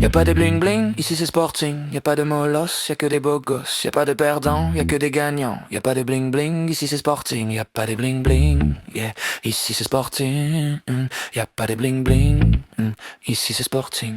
Y a pas de bling bling, ici c'est Sporting. Y a pas de molosses, y a que des beaux gosses. Y a pas de perdants, y a que des gagnants. Y a pas de bling bling, ici c'est Sporting. Y a pas de bling bling, yeah, ici c'est Sporting. Y a pas de bling bling, ici c'est Sporting.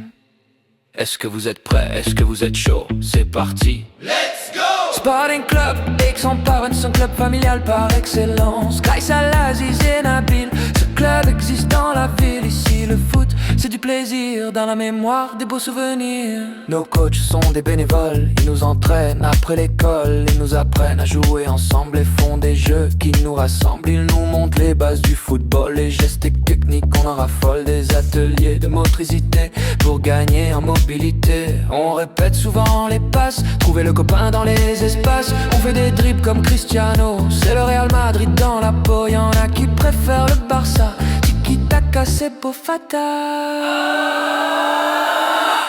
Est-ce que vous êtes prêts? Est-ce que vous êtes chaud? C'est parti. Let's go! Sporting Club, Aix-en-Provence, son club familial par excellence. Grâce à l'Aziz et Nabil, ce club existe dans la ville. Ici le foot, c'est du plaisir, dans la mémoire des beaux souvenirs. Nos coachs sont des bénévoles, ils nous entraînent après l'école. Ils nous apprennent à jouer ensemble et font des jeux qui nous rassemblent. Ils nous montrent les bases du football, les gestes et techniques, on en raffole. Des ateliers de motricité pour gagner en mobilité. On répète souvent les passes, trouver le copain dans les espaces. On fait des dribbles comme Cristiano, c'est le Real Madrid dans la peau. Y'en a qui préfèrent le Barça, tiki-taka c'est beau fata.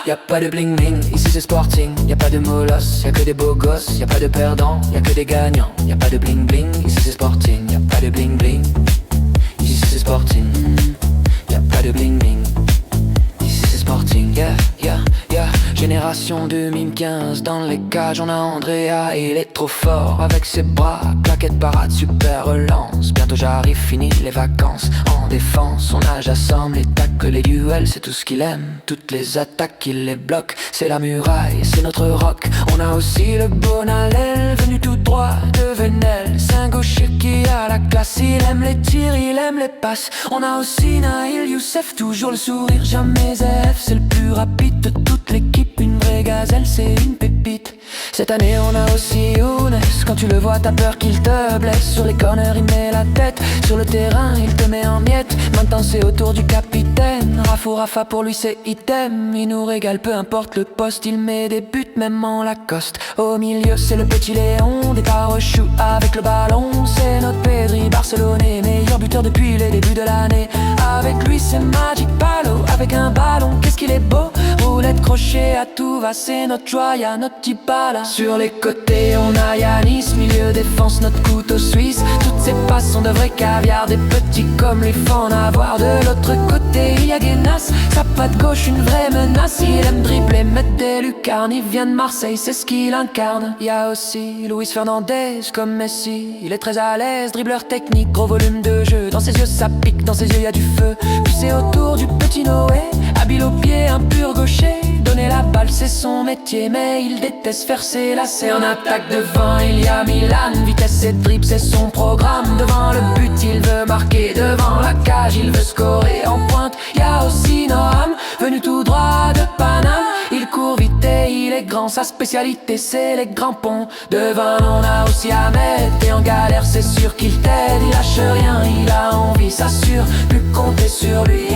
Y'a pas de bling bling, ici c'est Sporting. Y'a pas de molosses, y'a que des beaux gosses. Y'a pas de perdants, y'a que des gagnants. Y'a pas de bling bling, ici c'est Sporting. Y'a pas de bling bling, ici c'est Sporting. Y'a pas de bling bling, ici c'est Sporting. Yeah, yeah, yeah. Génération 2015, dans les cages on a Andrea. Il est trop fort avec ses bras, claquette parade, super relance. Bientôt j'arrive, fini les vacances. En défense, on nage assemble, les tacles, les duels, c'est tout ce qu'il aime. Toutes les attaques, il les bloque, c'est la muraille, c'est notre rock. On a aussi le Bonalel, venu tout droit de Venelle. C'est un gaucher qui a la classe, il aime les tirs, il aime les passes. On a aussi Naïl Youssef, toujours le sourire, jamais F. C'est le plus rapide de toute l'équipe, une vraie gazelle, c'est une pépite. Cette année on a aussi Younes, quand tu le vois t'as peur qu'il te blesse. Sur les corners il met la tête, sur le terrain il te met en miettes. Maintenant c'est au tour du capitaine, Rafou Rafa pour lui c'est item. Il nous régale peu importe le poste, il met des buts même en Lacoste. Au milieu c'est le petit Léon, des parochous avec le ballon. C'est notre Pedri barcelonais, meilleur buteur depuis les débuts de l'année. Avec lui c'est Magic Palo, avec un ballon qu'est-ce qu'il est beau. Roulette crochet à tout va, c'est notre joie, notre petit bala. Sur les côtés on a Yanis, milieu défense notre couteau suisse. Toutes ces passes sont de vrais caviar, des petits comme lui faut en avoir. De l'autre côté il y a Guénas, sa patte gauche une vraie menace. Il aime dribbler, mettre des lucarnes, il vient de Marseille, c'est ce qu'il incarne. Il y a aussi Luis Fernandez comme Messi, il est très à l'aise, dribbleur technique, gros volume de jeu. Dans ses yeux ça pique, dans ses yeux y a du feu. Poussé autour du petit Noé, habile au pied, un pur gaucher. Donner la balle c'est son métier, mais il déteste faire ses lacets. En attaque devant il y a Milan, vitesse et dribble c'est son programme. Devant le but il veut marquer, devant la cage il veut scorer. En pointe il y a aussi Noam, venu tout droit de Paname. Il court vite et il est grand, sa spécialité c'est les grands ponts. Devant on a aussi Ahmed, et en galère c'est sûr qu'il t'aide. Il lâche rien, il a envie, ça sûr, plus compter sur lui.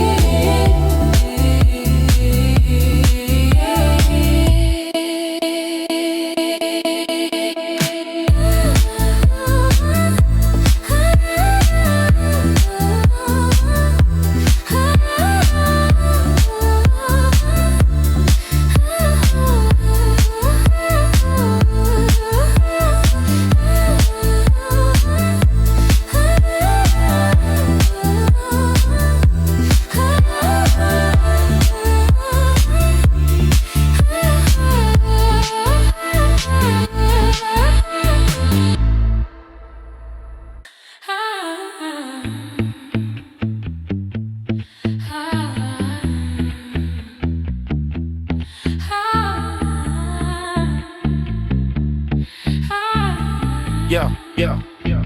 Yeah, yeah, yeah.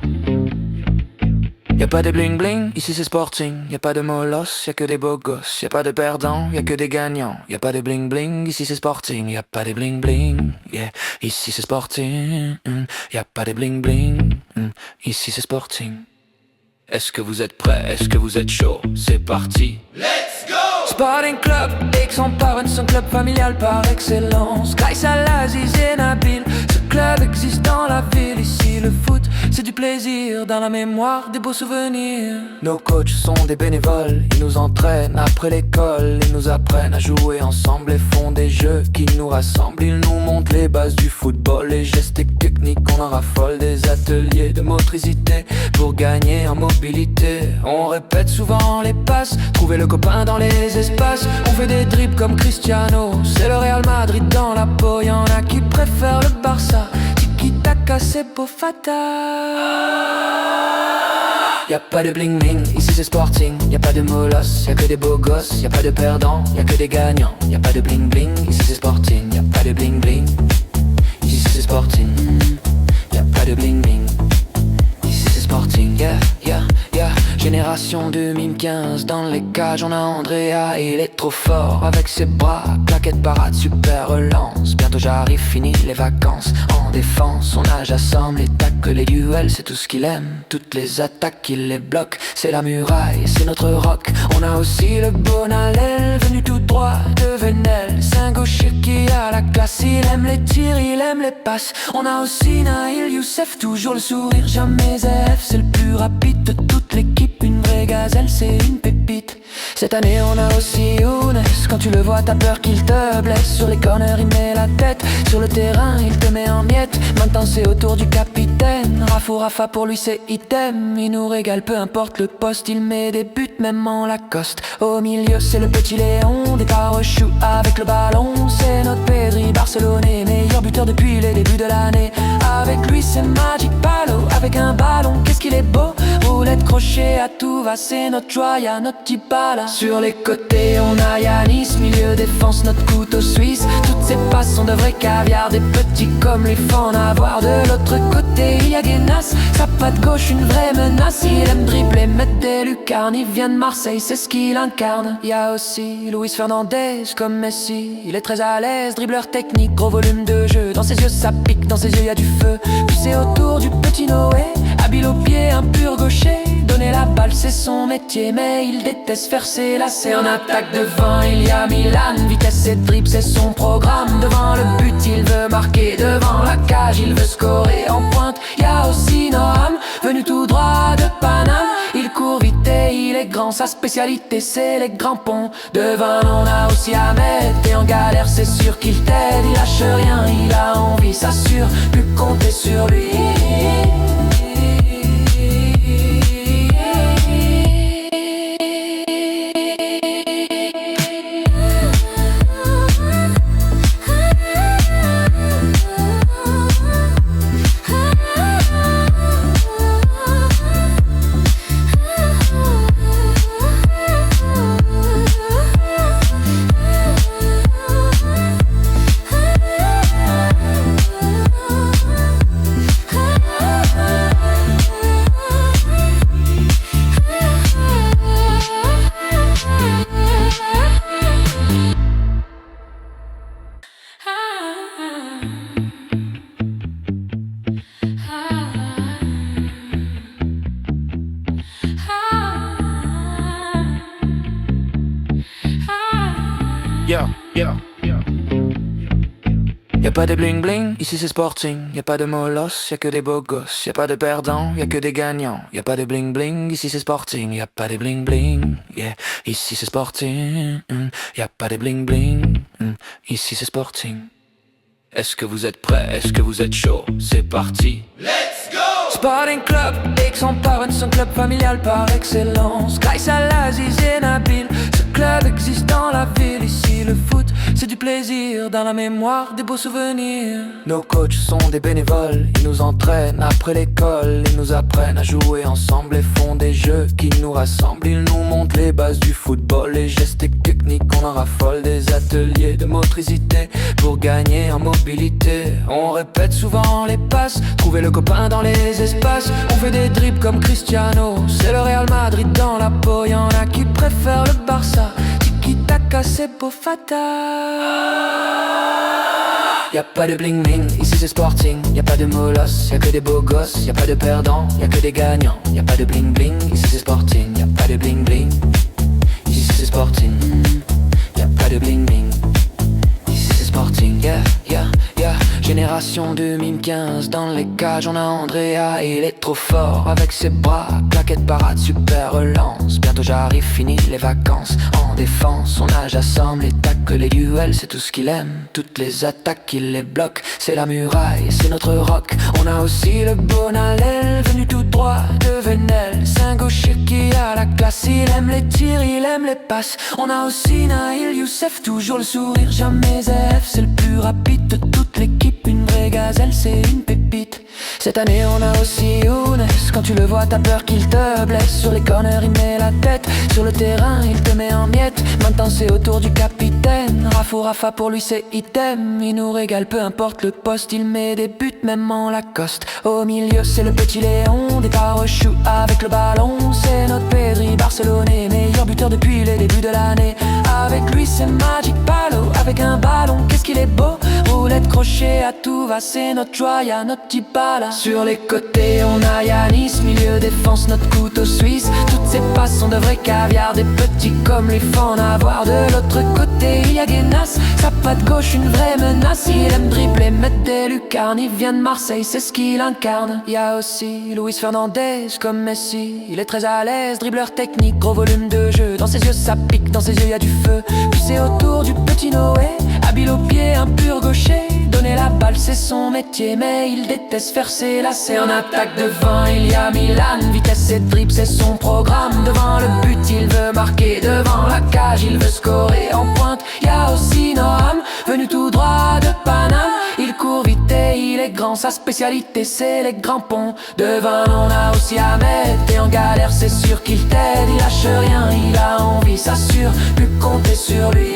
Y'a pas de bling bling, ici c'est Sporting. Y'a pas de molosses, y'a que des beaux gosses. Y'a pas de perdants, y'a que des gagnants. Y'a pas de bling bling, ici c'est Sporting. Y'a pas de bling bling, yeah, ici c'est Sporting. Y'a pas de bling bling, ici c'est Sporting. Est-ce que vous êtes prêts? Est-ce que vous êtes chaud? C'est parti. Let's go! Sporting Club, Aix-en-Provence, son club familial par excellence. Grâce à l'Aziz et Nabil, ce club club existe dans la ville. Ici le foot, c'est du plaisir, dans la mémoire des beaux souvenirs. Nos coachs sont des bénévoles, ils nous entraînent après l'école. Ils nous apprennent à jouer ensemble et font des jeux qui nous rassemblent. Ils nous montrent les bases du football, les gestes et techniques, on en raffole. Des ateliers de motricité pour gagner en mobilité. On répète souvent les passes, trouver le copain dans les espaces. On fait des dribbles comme Cristiano, c'est le Real Madrid dans la peau. Y'en a qui préfèrent le Barça, tiki-taka c'est beau fata. Y'a pas de bling bling, ici c'est Sporting. Y'a pas de molosses, y'a que des beaux gosses. Y'a pas de perdants, y'a que des gagnants. Y'a pas de bling bling, ici c'est Sporting. Y'a pas de bling bling, ici c'est Sporting. Y'a pas de bling bling, ici c'est Sporting. Yeah, yeah, yeah. Génération 2015, dans les cages on a Andrea. Il est trop fort avec ses bras, claquette parade, super relance. Bientôt j'arrive, fini les vacances. En défense, on nage assemble, les tacles, les duels, c'est tout ce qu'il aime. Toutes les attaques, il les bloque, c'est la muraille, c'est notre rock. On a aussi le Bonalel, venu tout droit de Venelle. C'est un gaucher qui a la classe, il aime les tirs, il aime les passes. On a aussi Naïl Youssef, toujours le sourire, jamais F. C'est le plus rapide de toute l'équipe, une vraie gazelle, c'est une pépite. Cette année on a aussi Younes, quand tu le vois t'as peur qu'il te blesse. Sur les corners il met la tête, sur le terrain il te met en miettes. Maintenant c'est au tour du capitaine, Rafou Rafa pour lui c'est item. Il nous régale peu importe le poste, il met des buts même en Lacoste. Au milieu c'est le petit Léon, des parochous avec le ballon. C'est notre Pedri barcelonais, meilleur buteur depuis les débuts de l'année. Avec lui c'est Magic Palo, avec un ballon qu'est-ce qu'il est beau. Roulette crochet à tout va, c'est notre joie, notre petit bala. Sur les côtés on a Yanis, milieu défense notre couteau suisse. Toutes ces passes sont de vrais caviar, des petits comme lui faut en avoir. De l'autre côté il y a Guénas, sa patte gauche une vraie menace. Il aime dribbler, mettre des lucarnes, il vient de Marseille, c'est ce qu'il incarne. Il y a aussi Luis Fernandez comme Messi, il est très à l'aise, dribbleur technique, gros volume de jeu. Dans ses yeux ça pique, dans ses yeux il y a du feu. Puis c'est au tour du petit Noé, habile au pied, un pur gaucher. Donner la balle c'est son métier, mais il déteste faire ses lacets. En attaque devant il y a Milan, vitesse et dribble c'est son programme. Devant le but il veut marquer, devant la cage il veut scorer. En pointe il y a aussi Noam, venu tout droit de Paname. Il court vite et il est grand, sa spécialité c'est les grands ponts. Devant on a aussi Ahmed, et en galère c'est sûr qu'il t'aide. Il lâche rien, il a envie, ça sûr, plus compter sur lui. Y'a pas de bling bling, ici c'est Sporting. Y'a pas de molosses, y'a que des beaux gosses. Y'a pas de perdants, y'a que des gagnants. Y'a pas de bling bling, ici c'est Sporting. Y'a pas de bling bling, yeah, ici c'est Sporting. Y'a pas de bling bling, ici c'est Sporting. Est-ce que vous êtes prêts? Est-ce que vous êtes chaud? C'est parti. Let's go! Sporting Club, Aix-en-Provence, son club familial par excellence. Grâce à l'Aziz et Nabil, ce club existe dans la ville. Ici le foot, c'est du plaisir, dans la mémoire des beaux souvenirs. Nos coachs sont des bénévoles, ils nous entraînent après l'école. Ils nous apprennent à jouer ensemble et font des jeux qui nous rassemblent. Ils nous montrent les bases du football, les gestes et techniques, on en raffole. Des ateliers de motricité pour gagner en mobilité. On répète souvent les passes, trouver le copain dans les espaces. On fait des dribbles comme Cristiano, c'est le Real Madrid dans la peau. Y'en a qui préfèrent le Barça, tiki-taka c'est beau fata. Y'a pas de bling bling, ici c'est Sporting. Y'a pas de molosses, y'a que des beaux gosses. Y'a pas de perdants, y'a que des gagnants. Y'a pas de bling bling, ici c'est Sporting. Y'a pas de bling bling, ici c'est Sporting. Y'a pas de bling bling, ici c'est Sporting. Yeah, yeah, yeah. Génération 2015, dans les cages on a Andrea. Il est trop fort avec ses bras, claquette parade, super relance. Bientôt j'arrive, fini les vacances. En défense, son âge assemble les tacles, les duels, c'est tout ce qu'il aime. Toutes les attaques, il les bloque, c'est la muraille, c'est notre rock. On a aussi le Bonalel, venu tout droit de Venelle. C'est un gaucher qui a la classe, il aime les tirs, il aime les passes. On a aussi Naïl Youssef, toujours le sourire, jamais ZF. C'est le plus rapide de toute l'équipe, une vraie gazelle, c'est une pépite. Cette année on a aussi Younes, quand tu le vois t'as peur qu'il te blesse. Sur les corners il met la tête, sur le terrain il te met en miettes. Maintenant c'est au tour du capitaine, Rafou Rafa pour lui c'est item. Il nous régale peu importe le poste, il met des buts même en Lacoste. Au milieu c'est le petit Léon, des choux avec le ballon. C'est notre Pedri barcelonais, meilleur buteur depuis les débuts de l'année. Avec lui c'est Magic Palo, avec un ballon qu'est-ce qu'il est beau. Roulette crochet à tout va, c'est notre Joya, notre Dybala. Sur les côtés on a Yanis, milieu défense notre couteau suisse. Toutes ces passes sont de vrais caviar, des petits comme lui faut en avoir. De l'autre côté il y a Guénas, sa patte gauche une vraie menace. Il aime dribbler, mettre des lucarnes, il vient de Marseille, c'est ce qu'il incarne. Il y a aussi Luis Fernandez comme Messi, il est très à l'aise, dribbleur technique, gros volume de jeu. Dans ses yeux ça pique, dans ses yeux il y a du feu. Puis c'est au tour du petit Noé, habile au pied, un pur gaucher. Donner la balle c'est son métier, mais il déteste faire ses lacets. En attaque devant il y a Milan, vitesse et dribble c'est son programme. Devant le but il veut marquer, devant la cage il veut scorer. En pointe il y a aussi Noam, venu tout droit de Paname. Il court vite et il est grand, sa spécialité c'est les grands ponts. Devant on a aussi Ahmed, et en galère c'est sûr qu'il t'aide. Il lâche rien, il a envie, ça sûr, plus compter sur lui.